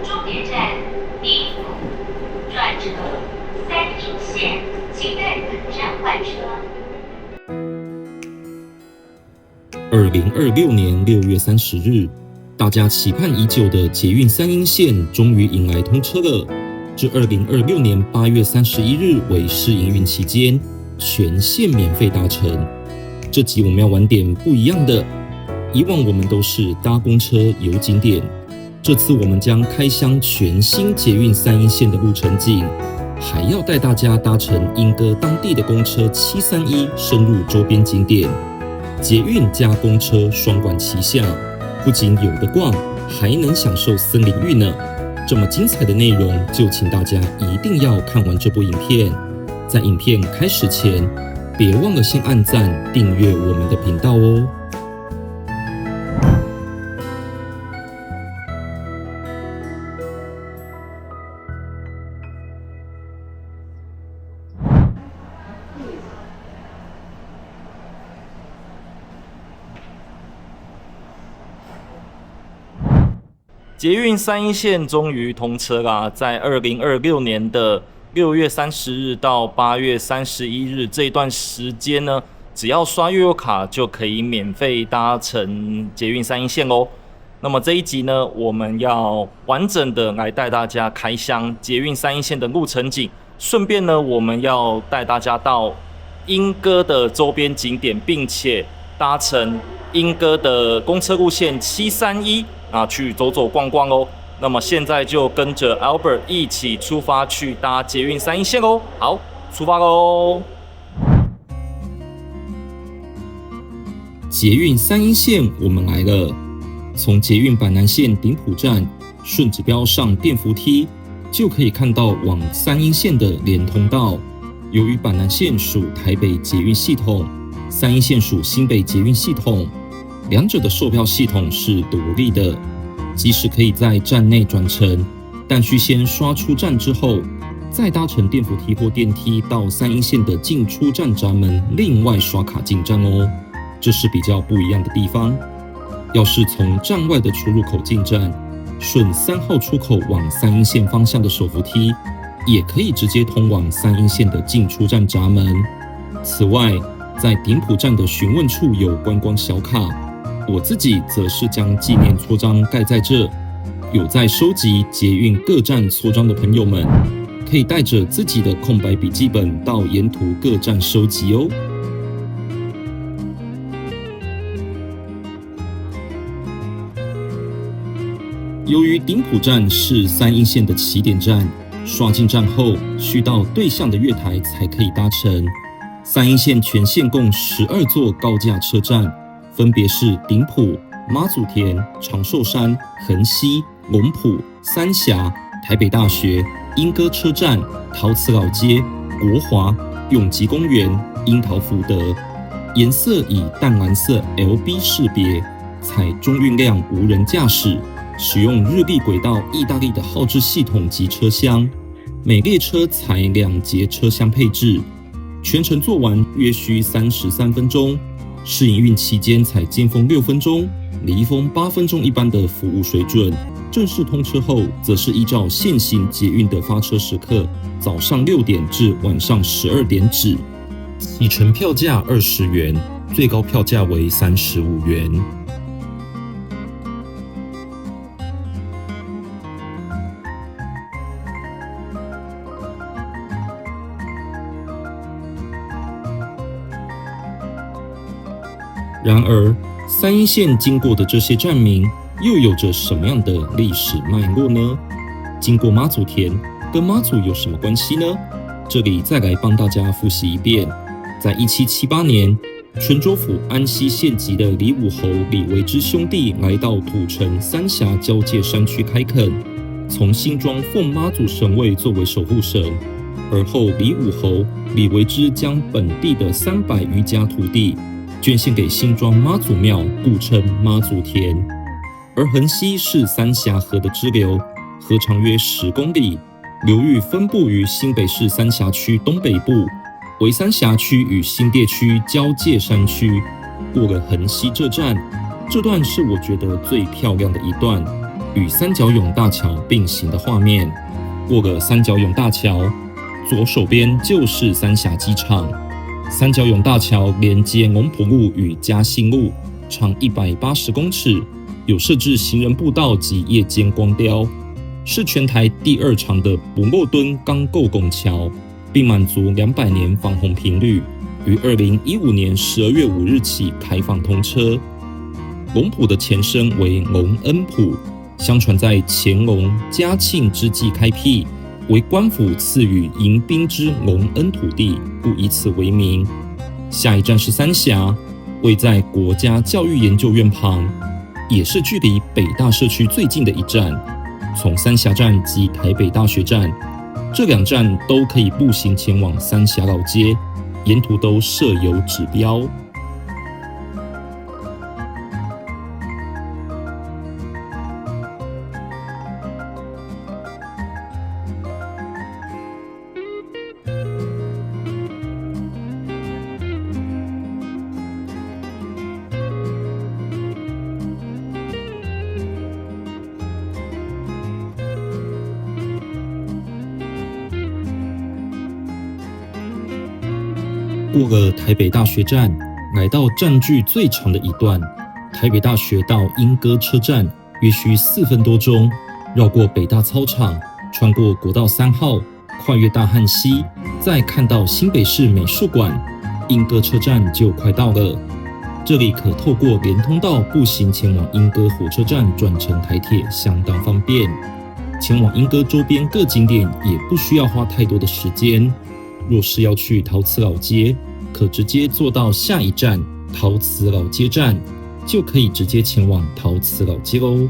终点站第一府，转车三营线，请在本站换车。2026年6月30日，大家期盼已久的捷运三鶯线终于迎来通车了。至2026年8月31日为试营运期间，全线免费搭乘。这集我们要玩点不一样的，以往我们都是搭公车游景点，这次我们将开箱全新捷运三鶯线的路程景，还要带大家搭乘莺歌当地的公车731，深入周边景点。捷运加公车双管齐下，不仅有的逛，还能享受森林浴呢。这么精彩的内容，就请大家一定要看完这部影片。在影片开始前，别忘了先按赞、订阅我们的频道哦。捷运三鶯线终于通车啦！在2026年的6月30日到8月31日这一段时间呢，只要刷悠游卡就可以免费搭乘捷运三鶯线哦。那么这一集呢，我们要完整的来带大家开箱捷运三鶯线的路程景，顺便呢，我们要带大家到莺歌的周边景点，并且搭乘莺歌的公车路线731。去走走逛逛哦。那么现在就跟着 Albert 一起出发去搭捷运三鶯线哦。好，出发喽！捷运三鶯线我们来了。从捷运板南线顶埔站顺指标上电扶梯，就可以看到往三鶯线的连通道。由于板南线属台北捷运系统，三鶯线属新北捷运系统，两者的售票系统是独立的，即使可以在站内转乘，但需先刷出站之后，再搭乘电扶梯或电梯到三鶯线的进出站闸门，另外刷卡进站哦。这是比较不一样的地方。要是从站外的出入口进站，顺3号出口往三鶯线方向的手扶梯，也可以直接通往三鶯线的进出站闸门。此外，在顶埔站的询问处有观光小卡。我自己则是将纪念戳章盖在这，有在收集捷运各站戳章的朋友们，可以带着自己的空白笔记本到沿途各站收集哦。由于顶埔站是三鶯线的起点站，刷进站后需到对向的月台才可以搭乘。三鶯线全线共12座高架车站，分别是顶埔、妈祖田、长寿山、横溪、龙埔、三峡、台北大学、莺歌车站、陶瓷老街、国华、永吉公园、樱桃福德，颜色以淡蓝色 LB 识别，采中运量无人驾驶，使用日立轨道意大利的号志系统及车厢，每列车采2节车厢配置，全程做完约需33分钟。试营运期间采尖峰6分钟、离峰8分钟一般的服务水准。正式通车后，则是依照现行捷运的发车时刻，早上6点至晚上12点止。起程票价20元，最高票价为35元。然而，三鶯线经过的这些站名又有着什么样的历史脉络呢？经过妈祖田，跟妈祖有什么关系呢？这里再来帮大家复习一遍。在1778年，泉州府安溪县籍的李武侯李维之兄弟来到土城三峡交界山区开垦，从新庄奉妈祖神位作为守护神。而后李武侯李维之将本地的300余家土地捐献给新庄妈祖庙，故称妈祖田。而横溪是三峡河的支流，河长约10公里，流域分布于新北市三峡区东北部，为三峡区与新店区交界山区。过了横溪这站，这段是我觉得最漂亮的一段，与三角涌大桥并行的画面。过了三角涌大桥，左手边就是三峡机场。三角涌大桥连接龙埔路与嘉兴路，长180公尺，有设置行人步道及夜间光雕，是全台第2长的不漏墩钢构拱桥，并满足200年防洪频率，于2015年12月5日起开放通车。龙埔的前身为隆恩埔，相传在乾隆、嘉庆之际开辟，为官府赐予迎宾之隆恩土地，故以此为名。下一站是三峡，位在国家教育研究院旁，也是距离北大社区最近的一站。从三峡站及台北大学站，这2站都可以步行前往三峡老街，沿途都设有指标。过了台北大学站，来到占距最长的一段，台北大学到莺歌车站约需4分多钟，绕过北大操场，穿过国道3号，跨越大汉溪，再看到新北市美术馆，莺歌车站就快到了。这里可透过连通道步行前往莺歌火车站，转乘台铁相当方便。前往莺歌周边各景点也不需要花太多的时间。若是要去陶瓷老街，可直接坐到下一站陶瓷老街站，就可以直接前往陶瓷老街喽。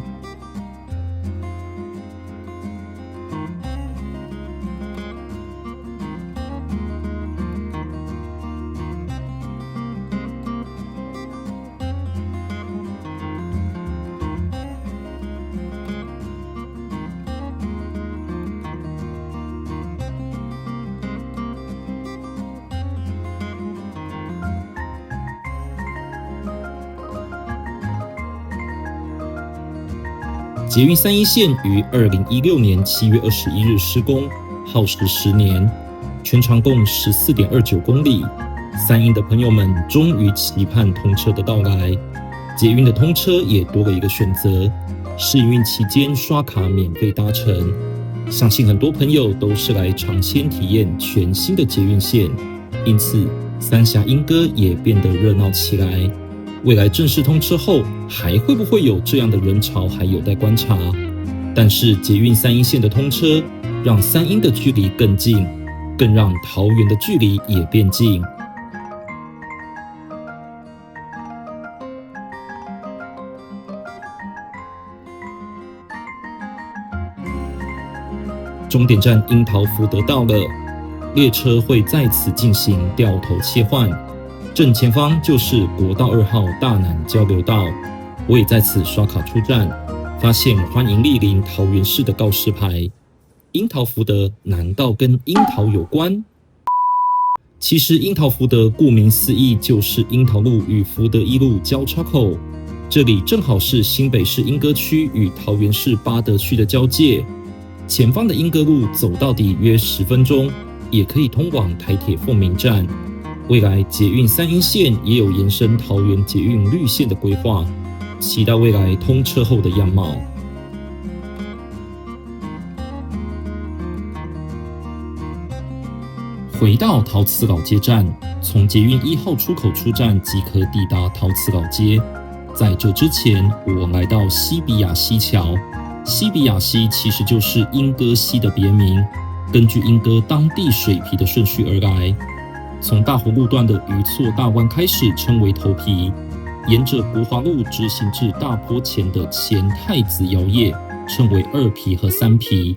捷运三一线于2016年7月21日施工，耗时10年，全长共14.29公里。三英的朋友们终于期盼通车的到来。捷运的通车也多了一个选择，试营运期间刷卡免费搭乘。相信很多朋友都是来尝鲜体验全新的捷运线，因此三峡莺歌也变得热闹起来。未来正式通车后，还会不会有这样的人潮，还有待观察。但是捷运三鶯线的通车，让三鶯的距离更近，更让桃园的距离也变近。终点站樱桃福德到了，列车会在此进行掉头切换。正前方就是国道2号大南交流道，我也在此刷卡出站，发现欢迎莅临桃园市的告示牌。樱桃福德难道跟樱桃有关？其实樱桃福德顾名思义就是樱桃路与福德一路交叉口，这里正好是新北市莺歌区与桃园市八德区的交界。前方的莺歌路走到底约10分钟，也可以通往台铁凤鸣站。未来捷运三鶯线也有延伸桃园捷运绿线的规划，期待未来通车后的样貌。回到陶瓷老街站，从捷运1号出口出站即可抵达陶瓷老街。在这之前，我来到西比亚溪桥。西比亚溪其实就是莺歌溪的别名，根据莺歌当地水皮的顺序而来。从大湖路段的榆错大湾开始称为头皮，沿着国华路直行至大坡前的前太子窑业称为2皮和3皮，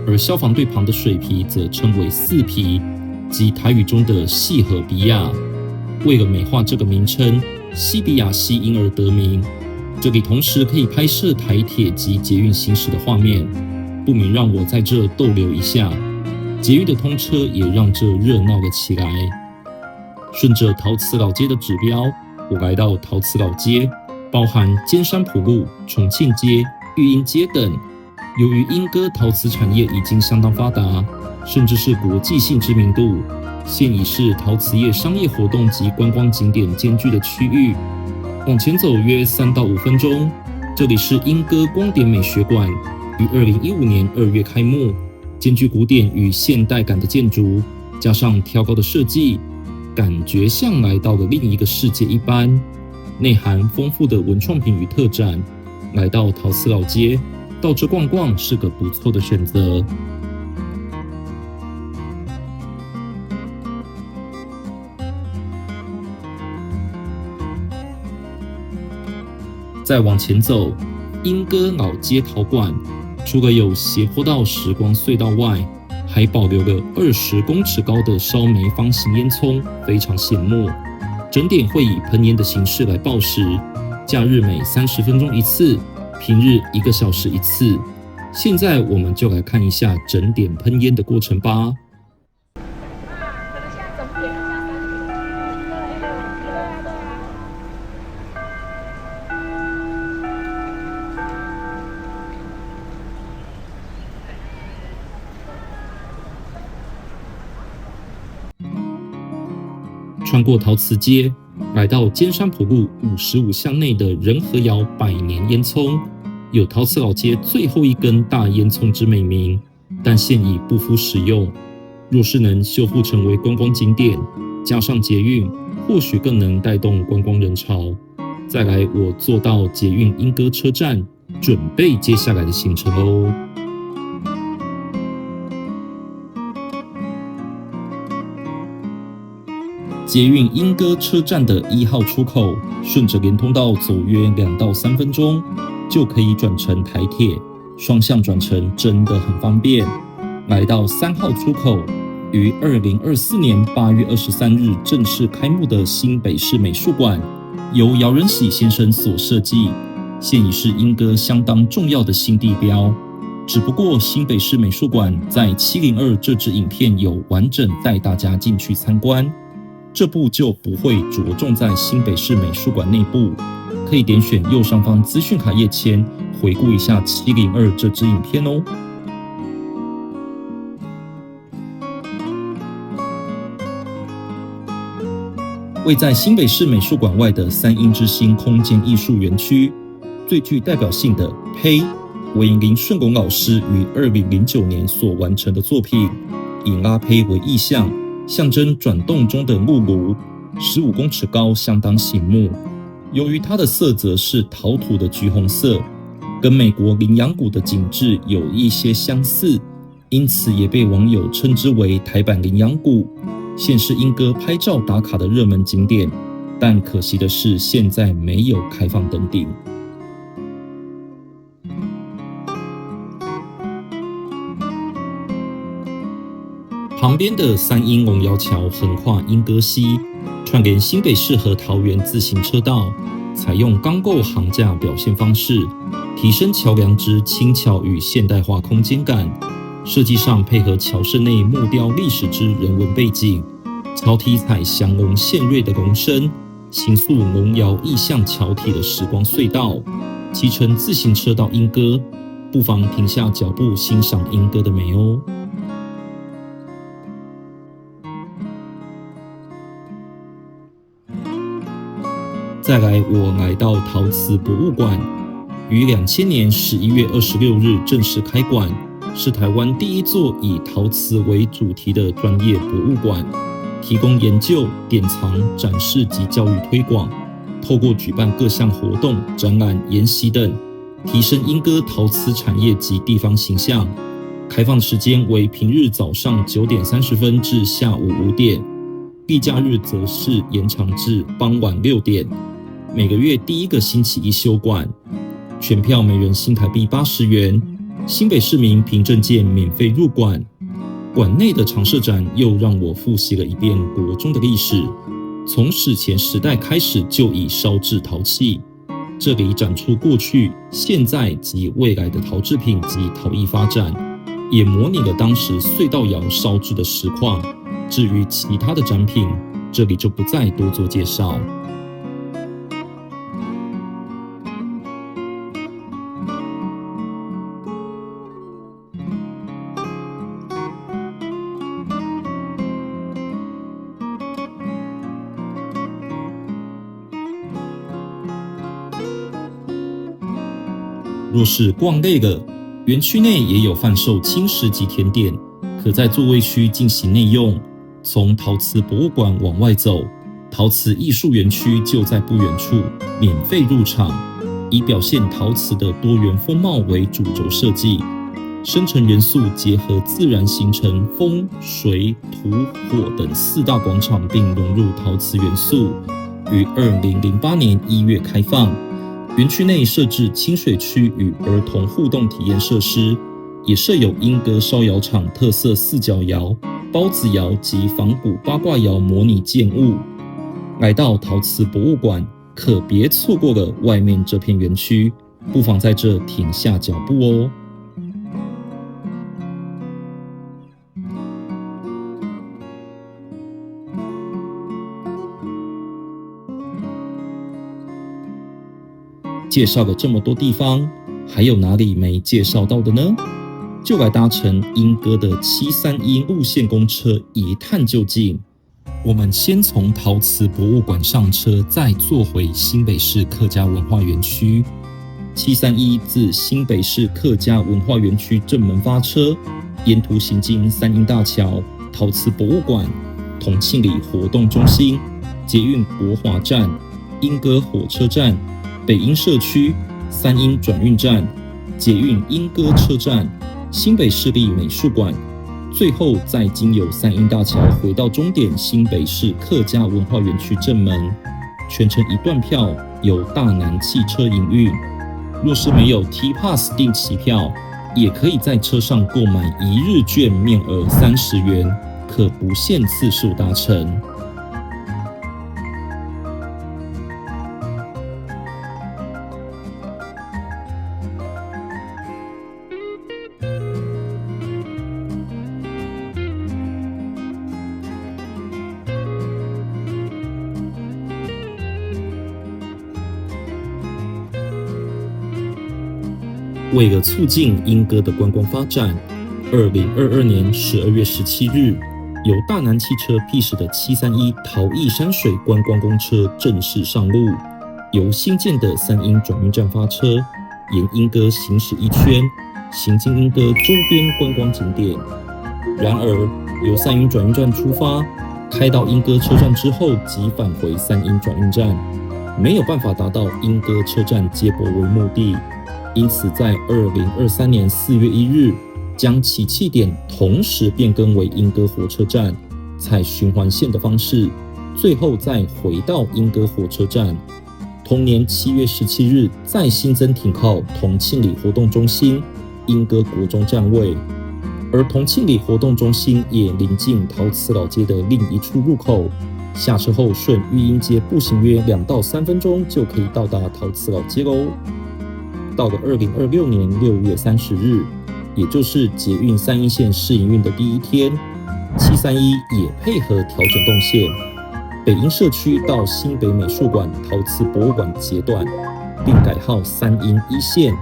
而消防队旁的水皮则称为4皮，即台语中的细河比亚。为了美化这个名称，西比亚溪因而得名。这里同时可以拍摄台铁及捷运行驶的画面，不免让我在这逗留一下。捷运的通车也让这热闹了起来。顺着陶瓷老街的指标，我来到陶瓷老街，包含尖山埔路、重庆街、育婴街等。由于莺歌陶瓷产业已经相当发达，甚至是国际性知名度，现已是陶瓷业商业活动及观光景点兼具的区域。往前走约3到5分钟，这里是莺歌光点美学馆，于2015年2月开幕，兼具古典与现代感的建筑，加上挑高的设计，感觉像来到了另一个世界一般。内含丰富的文创品与特展，来到陶瓷老街，到这逛逛是个不错的选择。再往前走，莺歌老街陶馆除了有斜坡道时光隧道外，还保留了20公尺高的烧煤方形烟囱，非常醒目。整点会以喷烟的形式来报时，假日每30分钟一次，平日1个小时一次。现在我们就来看一下整点喷烟的过程吧。穿过陶瓷街，来到尖山埔路55巷内的仁和窑百年烟囱，有陶瓷老街最后一根大烟囱之美名，但现已不敷使用。若是能修复成为观光景点，加上捷运，或许更能带动观光人潮。再来，我坐到捷运莺歌车站，准备接下来的行程喽。捷运莺歌车站的1号出口，顺着连通道走约2到3分钟，就可以转乘台铁，双向转乘真的很方便。来到3号出口，于2024年8月23日正式开幕的新北市美术馆，由姚仁喜先生所设计，现已是莺歌相当重要的新地标。只不过新北市美术馆在702这支影片有完整带大家进去参观。这部就不会着重在新北市美术馆内部，可以点选右上方资讯卡页签，回顾一下702这支影片哦。位在新北市美术馆外的3英之星空间艺术园区，最具代表性的胚为林顺拱老师于2009年所完成的作品，以拉胚为意象，象征转动中的木炉，15公尺高，相当醒目。由于它的色泽是陶土的橘红色，跟美国羚羊谷的景致有一些相似，因此也被网友称之为台版羚羊谷。现是莺歌拍照打卡的热门景点，但可惜的是现在没有开放登顶。旁边的3英龙窑桥横跨莺歌溪，串联新北市和桃园自行车道，采用钢构桁架表现方式，提升桥梁之轻巧与现代化空间感。设计上配合桥身内木雕历史之人文背景，桥体采降龙献瑞的龙身，形塑龙窑意象桥体的时光隧道。骑乘自行车到莺歌，不妨停下脚步欣赏莺歌的美哦。再来，我来到陶瓷博物馆，于2000年11月26日正式开馆，是台湾第一座以陶瓷为主题的专业博物馆，提供研究、典藏、展示及教育推广，透过举办各项活动、展览、研习等，提升莺歌陶瓷产业及地方形象。开放时间为平日早上9点30分至下午5点，例假日则是延长至傍晚6点。每个月第1个星期一休馆，全票每人新台币80元，新北市民凭证件免费入馆。馆内的常设展又让我复习了一遍国中的历史，从史前时代开始就已烧制陶器。这里展出过去、现在及未来的陶制品及陶艺发展，也模拟了当时隧道窑烧制的实况。至于其他的展品，这里就不再多做介绍。若是逛累了，园区内也有贩售轻食及甜点，可在座位区进行内用。从陶瓷博物馆往外走，陶瓷艺术园区就在不远处，免费入场。以表现陶瓷的多元风貌为主轴设计，生成元素结合自然形成风、水、土、火等4大广场，并融入陶瓷元素。于2008年1月开放。园区内设置清水区与儿童互动体验设施，也设有莺歌烧窑厂特色4角窑、包子窑及仿古八卦窑模拟建物。来到陶瓷博物馆，可别错过了外面这片园区，不妨在这停下脚步哦。介绍了这么多地方，还有哪里没介绍到的呢？就来搭乘莺歌的731路线公车一探究竟。我们先从陶瓷博物馆上车，再坐回新北市客家文化园区。731自新北市客家文化园区正门发车，沿途行经三莺大桥、陶瓷博物馆、同庆里活动中心、捷运国华站、莺歌火车站、北莺社区、三莺转运站、捷运莺歌车站、新北市立美术馆，最后再经由三莺大桥回到终点新北市客家文化园区正门。全程1段票由大南汽车营运。若是没有 T-Pass 定期票，也可以在车上购买1日券，面额30元，可不限次数搭乘。为了促进莺歌的观光发展，2022年12月17日，由大南汽车辟驶的731陶艺山水观光公车正式上路，由新建的三莺转运站发车，沿莺歌行驶1圈，行经莺歌周边观光景点。然而，由三莺转运站出发，开到莺歌车站之后即返回三莺转运站，没有办法达到莺歌车站接驳为目的。因此，在2023年4月1日，将起讫点同时变更为莺歌火车站，采循环线的方式，最后再回到莺歌火车站。同年7月17日，再新增停靠同庆里活动中心、莺歌国中站位，而同庆里活动中心也临近陶瓷老街的另一处入口。下车后顺育英街步行约2到3分钟就可以到达陶瓷老街喽。到了2026年6月30日，也就是捷运三莺线试营运的第1天，731也配合调整动线，北莺社区到新北美术馆陶瓷博物馆截断，并改号三莺1线，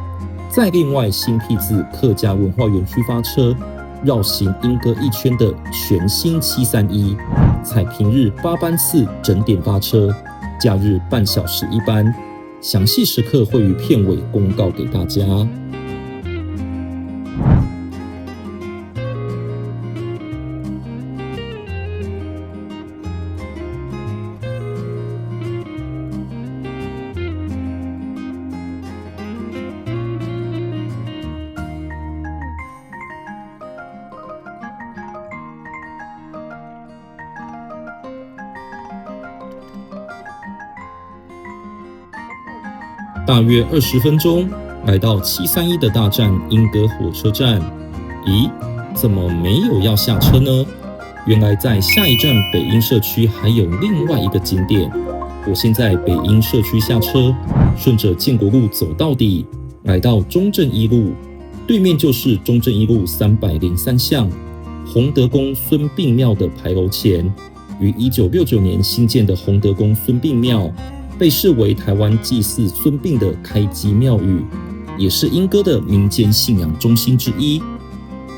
再另外新辟自客家文化园区发车，绕行莺歌1圈的全新731，采平日8班次整点发车，假日半小时1班。详细时刻会于片尾公告给大家。大约20分钟，来到731的大站莺歌火车站。咦，怎么没有要下车呢？原来在下一站北莺社区还有另外一个景点。我先在北莺社区下车，顺着建国路走到底，来到中正一路，对面就是中正一路303巷洪德宫孙膑庙的牌楼前。于1969年新建的洪德宫孙膑庙，被视为台湾祭祀孙膑的开基庙宇，也是莺歌的民间信仰中心之一。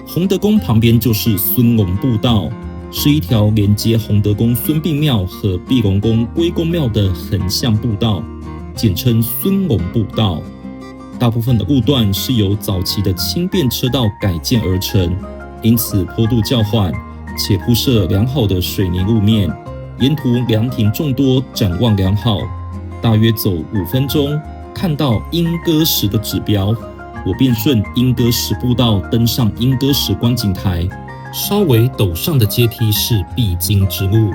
洪德宫旁边就是孙龙步道，是一条连接洪德宫孙膑庙和碧龙宫龟公庙的横向步道，简称孙龙步道。大部分的路段是由早期的轻便车道改建而成，因此坡度较缓，且铺设良好的水泥路面，沿途凉亭众多，展望良好。大约走5分钟，看到莺歌石的指标，我便顺莺歌石步道登上莺歌石观景台。稍微陡上的阶梯是必经之路。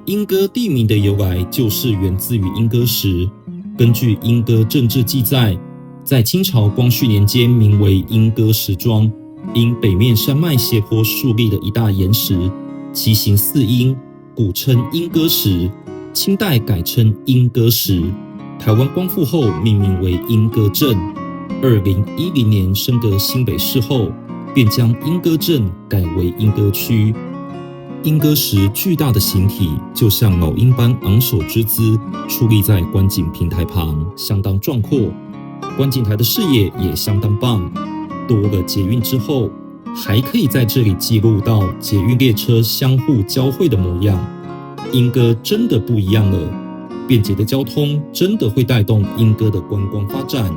莺歌地名的由来就是源自于莺歌石。根据《莺歌政志》记载，在清朝光绪年间，名为莺歌石庄，因北面山脉斜坡竖立的一大岩石，其形似鹰，古称莺歌石。清代改称莺歌石。台湾光复后命名为莺歌镇。2010年升格新北市后，便将莺歌镇改为莺歌区。莺歌石巨大的形体，就像老鹰般昂首之姿，矗立在观景平台旁，相当壮阔。观景台的视野也相当棒。多了捷运之后，还可以在这里记录到捷运列车相互交汇的模样。莺歌真的不一样了，便捷的交通真的会带动莺歌的观光发展。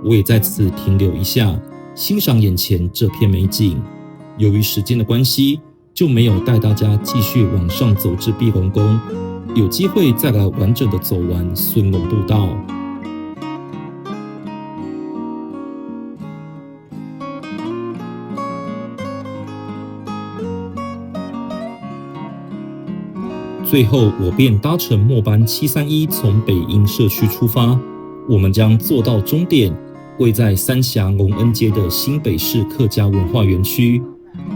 我也在此停留一下，欣赏眼前这片美景。由于时间的关系，就没有带大家继续往上走至碧龙宫，有机会再来完整的走完孙龙步道。最后，我便搭乘末班731从北鹰社区出发，我们将坐到终点，位在三峡隆恩街的新北市客家文化园区。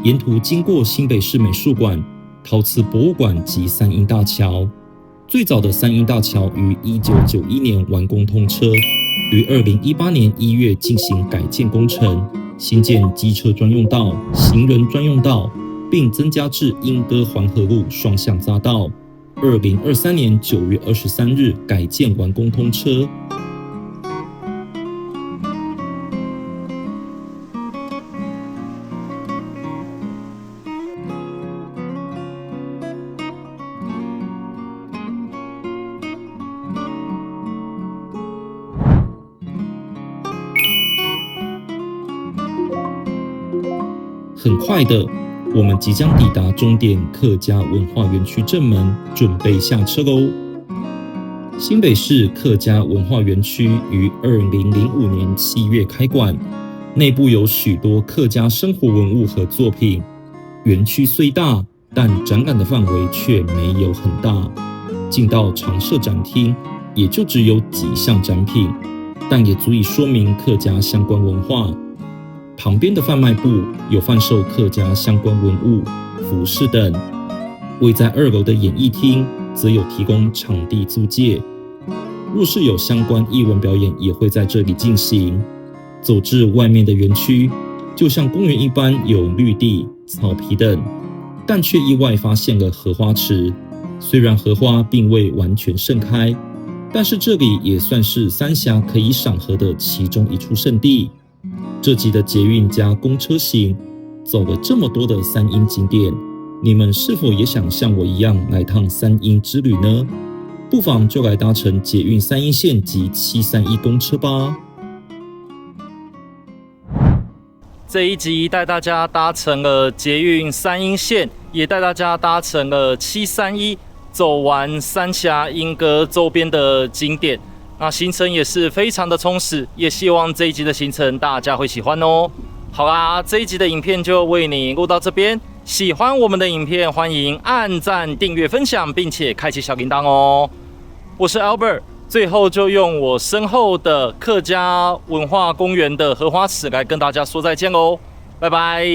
沿途经过新北市美术馆、陶瓷博物馆及三鶯大桥。最早的三鶯大桥于1991年完工通车，于2018年1月进行改建工程，新建机车专用道、行人专用道，并增加至莺歌环河路双向匝道。2023年9月23日改建完工通车。很快的，我们即将抵达终点客家文化园区正门，准备下车喽。新北市客家文化园区于2005年7月开馆，内部有许多客家生活文物和作品。园区虽大，但展览的范围却没有很大。进到常设展厅，也就只有几项展品，但也足以说明客家相关文化。旁边的贩卖部有贩售客家相关文物、服饰等。位在2楼的演艺厅则有提供场地租借，若是有相关艺文表演也会在这里进行。走至外面的园区，就像公园一般有绿地、草皮等，但却意外发现了荷花池。虽然荷花并未完全盛开，但是这里也算是三峡可以赏荷的其中一处圣地。这集的捷运加公车行，走了这么多的三鶯景点，你们是否也想像我一样来趟三鶯之旅呢？不妨就来搭乘捷运三鶯线及731公车吧。这一集带大家搭乘了捷运三鶯线，也带大家搭乘了731，走完三峡莺歌周边的景点。那行程也是非常的充实，也希望这一集的行程大家会喜欢哦。好啦，这一集的影片就为你录到这边。喜欢我们的影片，欢迎按赞、订阅、分享，并且开启小铃铛哦。我是 Albert， 最后就用我身后的客家文化公园的荷花池来跟大家说再见喽，拜拜。